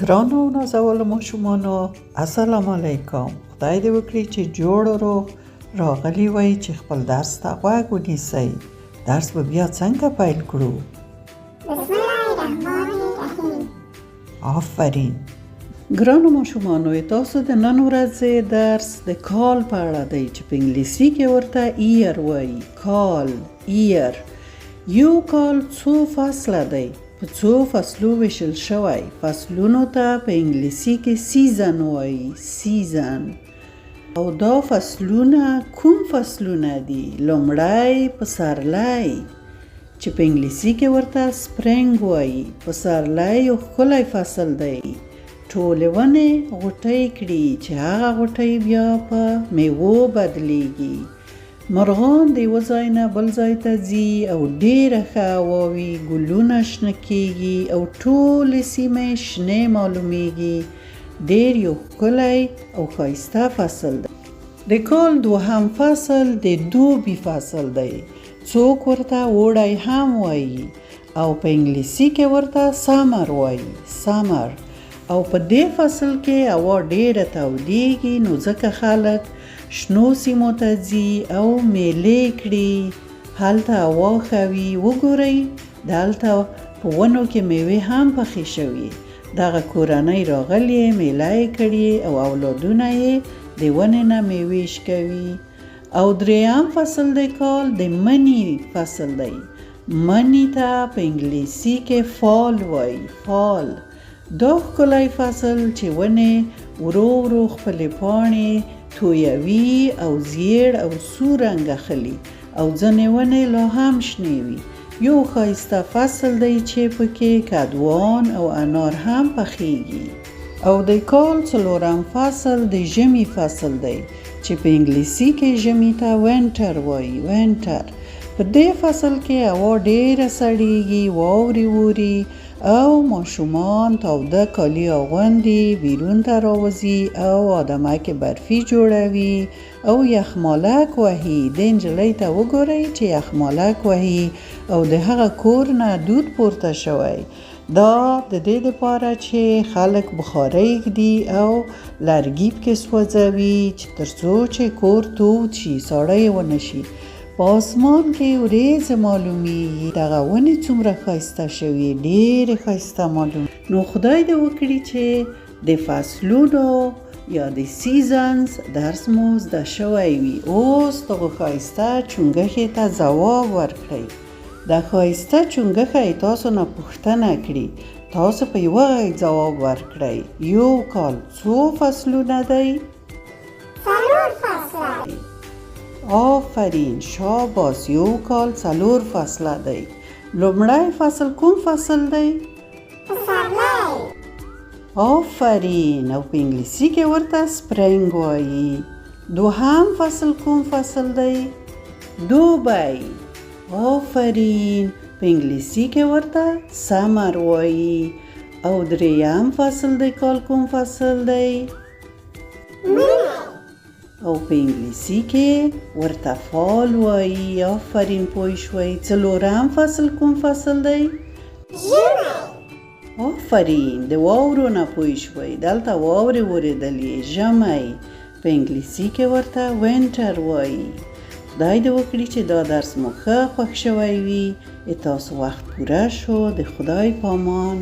ګرانو نازولو ماشومانو السلام علیکم. خدای دې وکړي چې جوړ روغ راغلی وای چې خپل درس ته غوږ ونیسئ. درس به بیا څنګه پیل کړو؟ بسم الله الرحمن الرحیم. آفرین. ګرانو ماشومانو تاسو د نن ورځې درس د کال په اړه دی چې په انګلیسي کې ورته ایر وایي. کال، ایر. یو کال څو فصله دی؟ په څو فصلو ویشل شوی؟ فصلونو ته په انګلیسي کې سیزن وایي. سیزن. او دا فصلونه کوم فصلونه دي؟ لومړی پسرلی چې په انګلیسي کې ورته سپرینګ وایي. پسرلی یو ښکلی فصل دی. ټولې ونې غوټۍ کړي چې هغه غوټۍ بیا په میوو بدلیږي. مرغان د یوه ځای نه بل ځای ته ځي او ډېره ښه هوا وي. ګلونه شنه کیږي او ټولې سیمې شنې معلومیږي. ډېر یو ښکلی او ښایسته فصل دی. د کال دوهم فصل د دوبي فصل دی. څوک ورته اوړی هم وایي او په انګلیسي کې ورته سمر وایي. سمر. او په دې فصل کې هوا ډېره تودیږي نو ځکه خلک شنو سیمو ته ځي او میلې کړي. هلته هوا ښه وي. وګورئ دلته په ونو کې میوې هم پخې شوي. دغه کورنۍ راغلې میله یې کړې او اولادونه یې د ونې نه میوې شکوي. او دریم فصل د کال د مني فصل دی. مني ته په انګلیسي کې فال وایي. فال. دا ښکلی فصل چې ونې ورو ورو خپلې پاڼې تویوي او زیړ او سور رنګ اخلي او ځینې ونې لا هم شنې وي. یو ښایسته فصل دی چې پکې کدوان او انار هم پخیږي. او د کال څلورم فصل د ژمي فصل دی چې په انګلیسي کې ژمي ته وینټر وایي. وینټر. په دې فصل کې هوا ډېره سړیږي. واورې اوري او ماشومان تاوده کالي اغوندي بیرون ته راوځي او آدمک برفي جوړوي او یخمالک وهي. د نجلۍ ته وګورئ چې یخمالک وهي او د هغه کور نه دود پورته شوی. دا د دې لپاره چې خلک بخارۍ ږدي او لرګي پکې سوځوي چې تر څو چې کور تود شي، ساړه یې ونه شي. په آسمان کې وریځې معلومیږي. دغه ونې څومره ښایسته شوي، ډېرې ښایسته معلومیږي. نو خدای دې وکړي چې د فصلونو یا د سیزنز درس مو زده شوی وي. اوس دغه ښایسته چونګښې ته ځواب ورکړئ. د ښایسته چونګښه تاسو نه پوښتنه کړي. تاسو په یوه غږ ځواب ورکړئ. یو کال څو فصلونه دی؟ 4 فصله. آفرین. شاباس. یو کال 4 فصله دی. لومړی فصل کوم فصل دی؟ پسرلی. آفرین. او په انګلیسي کې ورته سپرینګ وایي. دوهم فصل کوم فصل دی؟ دوبی. آفرین. په انګلیسي کې ورته سمر وایي. او دریم فصل د کال کوم فصل دی؟ او په انګلیسي کې ورته فال وایي. آفرین پوه شوئ. څلورم فصل کوم فصل دی؟ ژمی. آفرین. د واورو نه پوه شوئ. دلته واورې اورېدلې. ژمی. په انګلیسي کې ورته وینټر وایي. خدای دې وکړي چې دا درس مو ښه خوښ شوی وي. تاسو وخت پوره شو. د خدای په امان.